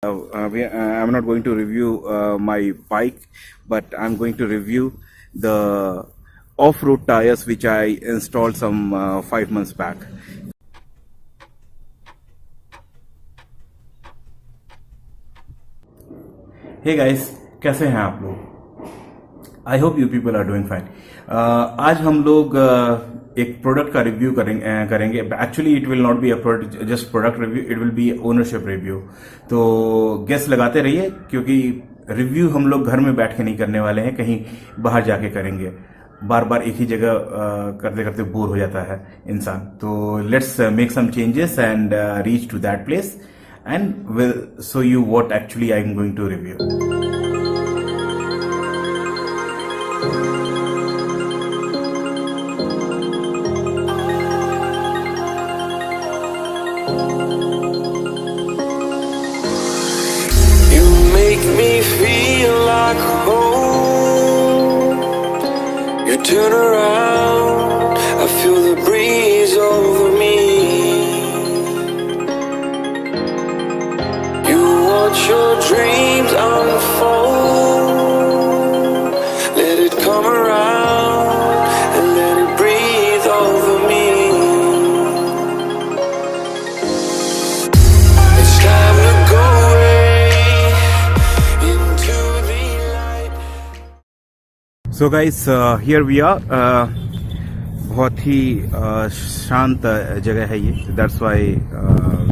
I'm not going to review my bike, but I'm going to review the off-road tires which I installed some 5 months back. Hey guys, कैसे हैं आप लोग? I hope you people are doing fine. आज हम लोग एक product का review करेंगे. Actually it will not be just product review, it will be ownership review. तो गेस लगाते रहिए क्योंकि रिव्यू हम लोग घर में बैठ के नहीं करने वाले हैं, कहीं बाहर जाके करेंगे. बार बार एक ही जगह करते करते बोर हो जाता है इंसान. तो let's make some changes and reach to that place and will show you what actually I am going to review. You make me feel like home. You turn around, I feel the breeze over me. Watch your dreams unfold. Let it come around and let it breathe over me. It's time to go away into the light. So guys, here we are. बहुत ही शांत जगह है ये. That's why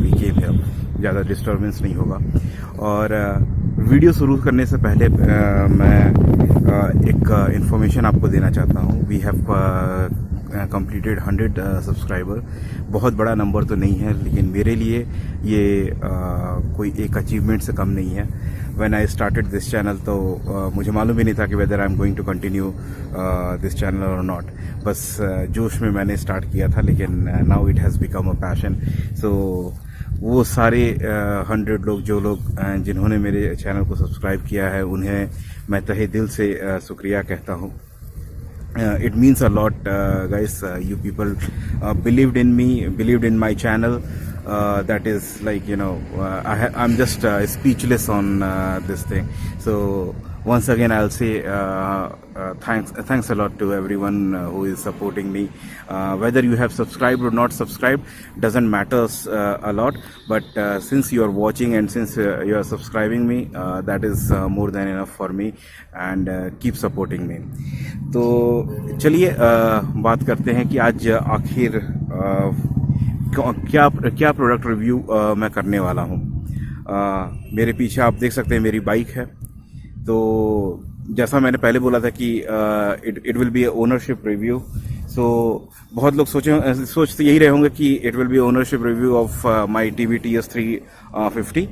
we came here. ज़्यादा disturbance नहीं होगा. और video शुरू करने से पहले मैं एक इन्फॉर्मेशन आपको देना चाहता हूँ. We have completed 100 subscriber. बहुत बड़ा नंबर तो नहीं है, लेकिन मेरे लिए ये कोई एक अचीवमेंट से कम नहीं है. When I started this channel तो मुझे मालूम ही नहीं था कि whether I am going to continue this channel और नॉट. बस जोश में मैंने स्टार्ट किया था, लेकिन now it has become a passion. So वो सारे 100 लोग जिन्होंने मेरे चैनल को सब्सक्राइब किया है, उन्हें मैं तहे दिल से शुक्रिया कहता हूँ. It means a lot, guys. You people believed in me, believed in my channel. That is like, I'm just speechless on this thing. So once again, I'll say thanks a lot to everyone who is supporting me. Whether you have subscribed or not subscribed doesn't matter a lot. But since you are watching and since you are subscribing me, that is more than enough for me. And keep supporting me. तो चलिए बात करते हैं कि आज आखिर क्या product review मैं करने वाला हूँ. मेरे पीछे आप देख सकते हैं मेरी बाइक है. तो जैसा मैंने पहले बोला था कि it will be ownership review. So बहुत लोग सोचते यही रहे होंगे कि it will be ownership review of my TVTS 350.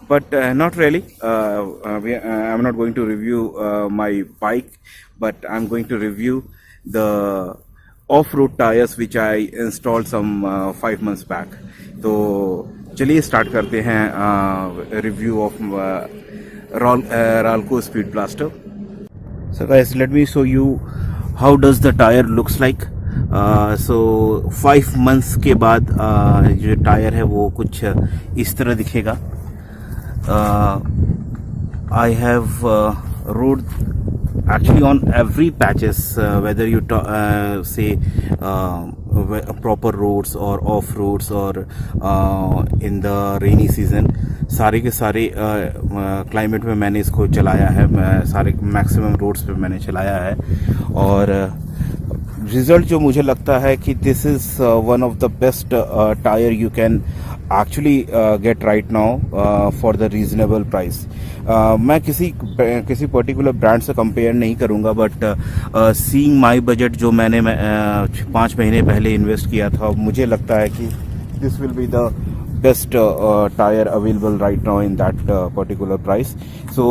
But not really. I'm not going to review my bike, but I'm going to review the off-road tires which I installed some 5 months back. तो चलिए start करते हैं review of Ralco Speedblaster. So guys, let me show you how does the tire looks like. So 5 months के बाद जो tyre है वो कुछ इस तरह दिखेगा. I have rode actually on every patches, whether you say proper roads or off roads or in the rainy season. सारे के सारे क्लाइमेट में मैंने इसको चलाया है. सारे मैक्सिमम रोड्स पे मैंने चलाया है. और रिजल्ट जो मुझे लगता है कि this is one of the best tyre you can actually get right now for the reasonable price. मैं किसी पर्टिकुलर ब्रांड से कंपेयर नहीं करूंगा, बट सीइंग माय बजट जो मैंने 5 महीने पहले इन्वेस्ट किया था, मुझे लगता है कि this will be the best tyre available right now in that particular price. So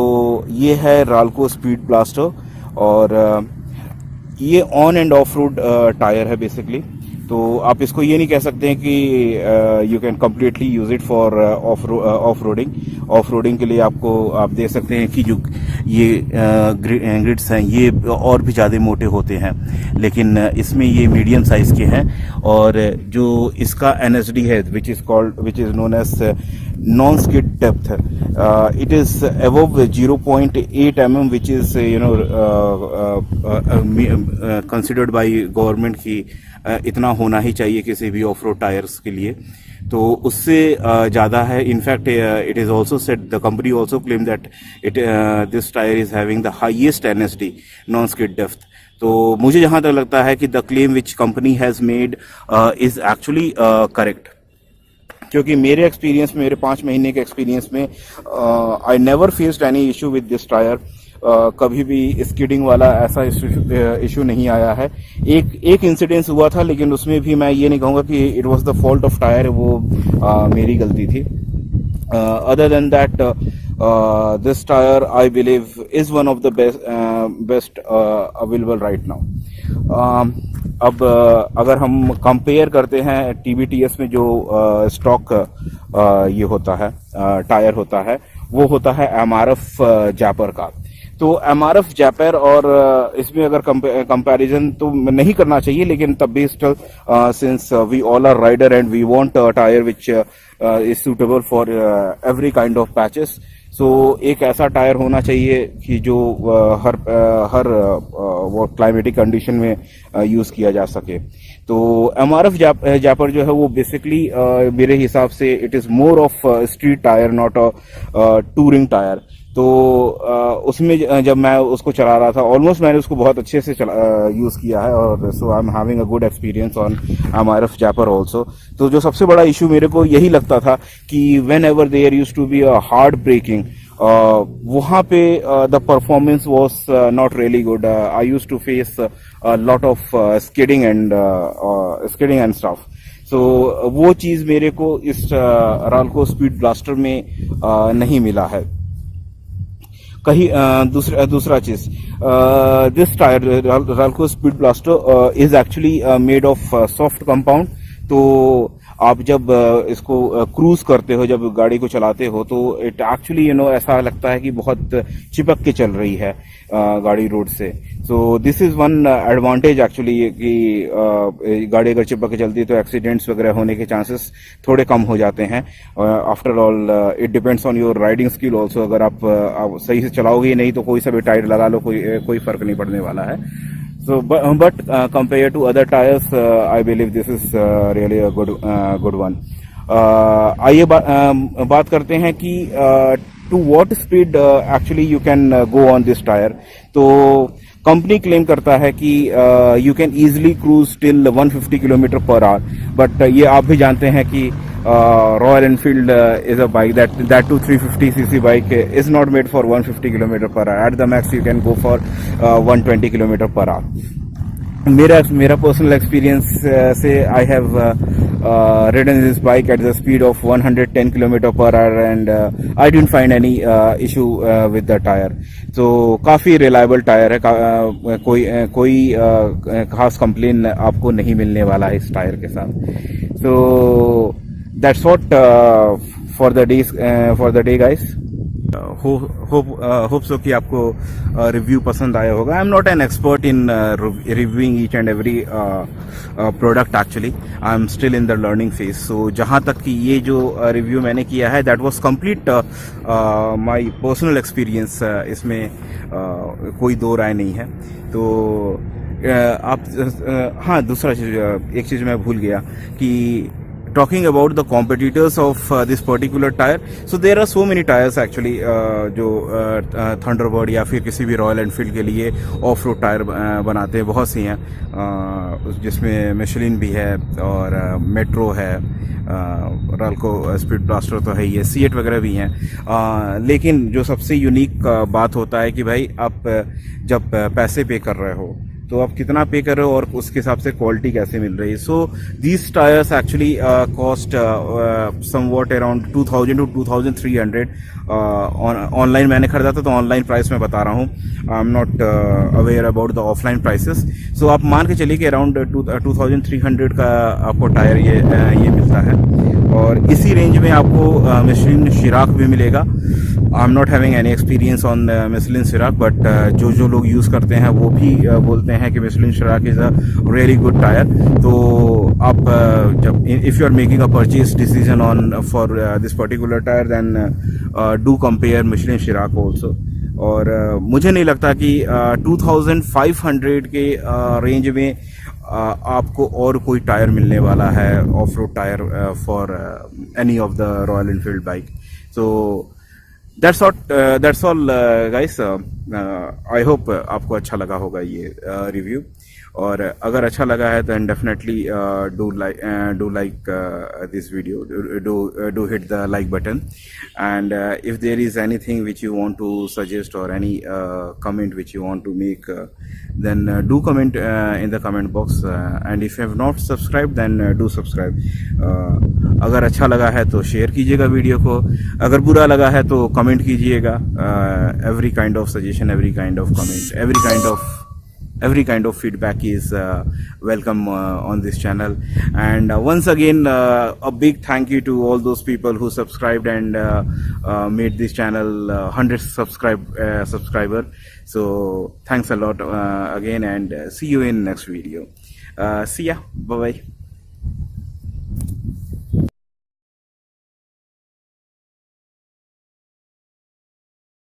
ये है राल्को स्पीड ब्लास्टर. और ये on and off road tyre है बेसिकली. तो आप इसको ये नहीं कह सकते हैं कि you can completely use it for off roading के लिए आप देख सकते हैं कि जो ये ग्रिड्स हैं ये और भी ज़्यादा मोटे होते हैं, लेकिन इसमें ये मीडियम साइज के हैं. और जो इसका NSD है which is known as non-skid depth. It is above 0.8 mm, which is considered by government कि इतना होना ही चाहिए किसी भी ऑफ रोड टायर्स के लिए, तो उससे ज़्यादा है. In fact it is also said, the company also claim that this tyre is having the highest NSD non skid depth. तो मुझे जहाँ तक लगता है कि the claim which company has made is actually correct, क्योंकि मेरे एक्सपीरियंस में, मेरे 5 महीने के एक्सपीरियंस में, I never faced any issue with this tyre. कभी भी स्किडिंग वाला ऐसा इशू नहीं आया है. एक इंसिडेंस हुआ था, लेकिन उसमें भी मैं ये नहीं कहूँगा कि it was the fault of tyre, वो मेरी गलती थी. Other than that, this tyre I believe is one of the best available right now. अब अगर हम कंपेयर करते हैं TBTS में जो स्टॉक ये होता है, टायर होता है, वो होता है MRF जैपर का. तो MRF जैपर और इसमें अगर कंपैरिजन तो नहीं करना चाहिए, लेकिन तब भी still, since we all are rider and we want a tyre which is suitable for every kind of patches. So एक ऐसा टायर होना चाहिए कि जो हर वो क्लाइमेटिक कंडीशन में यूज़ किया जा सके. तो MRF जैपर जो है वो बेसिकली मेरे हिसाब से it is more of street tyre, not a touring tyre. तो उसमें जब मैं उसको चला रहा था, ऑलमोस्ट मैंने उसको बहुत अच्छे से यूज़ किया है, और so I am having a good experience on MRF zapper also. तो जो सबसे बड़ा इशू मेरे को यही लगता था कि whenever there used to be a hard braking, वहाँ पे the performance was not really good. I use to face lot of skidding and stuff. So वो चीज़ मेरे को इस राल्को स्पीड ब्लास्टर में नहीं मिला है. कहीं दूसरा चीज, this tyre Ralco speed blaster is actually made of soft compound. तो आप जब इसको क्रूज करते हो, जब गाड़ी को चलाते हो, तो इट एक्चुअली ऐसा लगता है कि बहुत चिपक के चल रही है गाड़ी रोड से. So this is one advantage actually, कि गाड़ी अगर चिपक के चलती है तो एक्सीडेंट्स वगैरह होने के चांसेस थोड़े कम हो जाते हैं. After all it depends on your riding skill also. अगर आप सही से चलाओगे नहीं तो कोई सा भी टायर लगा लो, कोई फर्क नहीं पड़ने वाला है. So, but compared to other tires, I believe this is really a good one. आइए बात करते हैं कि to what speed actually you can go on this tire. तो कंपनी क्लेम करता है कि you can easily cruise till 150 kilometre per hour, but ये आप भी जानते हैं कि Royal Enfield is a bike that too 350cc bike is not made for 150 km per hour. At the max you can go for 120 km per hour. मेरा personal experience से I have ridden this bike at the speed of 110 km per hour and I didn't find any issue with the tire. तो काफ़ी reliable tyre है. कोई खास complain आपको नहीं मिलने वाला है इस टायर के साथ. So that's what for the day guys. Hope so कि आपको रिव्यू पसंद आया होगा. I am not an expert in reviewing each and every product. Actually I am still in the learning phase. So जहाँ तक कि ये जो रिव्यू मैंने किया है that was complete my personal experience. इसमें कोई दो राय नहीं है. तो आप हाँ, दूसरा चीज़, एक चीज़ मैं भूल गया कि talking about the competitors of this particular tire. So there are so many tires actually जो थंडरबर्ड या फिर किसी भी रॉयल एनफील्ड के लिए ऑफ रोड टायर बनाते हैं. बहुत सी हैं, जिसमें मिशेलिन भी है और मेट्रो है, राल्को स्पीड ब्लास्टर तो है, ये C8 वगैरह भी हैं. लेकिन जो सबसे यूनिक बात होता है कि भाई आप जब पैसे पे कर रहे हो तो आप कितना पे कर रहे हो और उसके हिसाब से क्वालिटी कैसे मिल रही है. So these tyres actually cost somewhat around 2000 to 2300. Online मैंने खरीदा था, तो ऑनलाइन प्राइस मैं बता रहा हूँ. I am not aware about the offline prices. So आप मान के चलिए कि अराउंड 2300 का आपको टायर ये मिलता है. और इसी रेंज में आपको मिशलिन शिराक भी मिलेगा। आई am not having any experience on Michelin Chirac, but जो लोग यूज़ करते हैं वो भी बोलते हैं कि मिशलिन शिराक is a really good tyre. तो आप जब if you are making a purchase decision on for this particular tyre, then do compare Michelin शिराक ऑल्सो। और मुझे नहीं लगता कि 2500 के रेंज में आपको और कोई टायर मिलने वाला है, of road tyre for any of the royal Enfield bike. So that's all guys. I hope आपको अच्छा लगा होगा ये रिव्यू, और अगर अच्छा लगा है तो definitely do like this video, do hit the like button, and if there is anything which you want to suggest or any comment which you want to make, then do comment in the comment box, and if you have not subscribed then do subscribe. अगर अच्छा लगा है तो share कीजिएगा video को, अगर बुरा लगा है तो कमेंट कीजिएगा। every kind of suggestion, every kind of comment, every kind of feedback is welcome on this channel. And once again, a big thank you to all those people who subscribed and made this channel 100 subscriber. So thanks a lot again, and see you in next video. See ya, bye bye.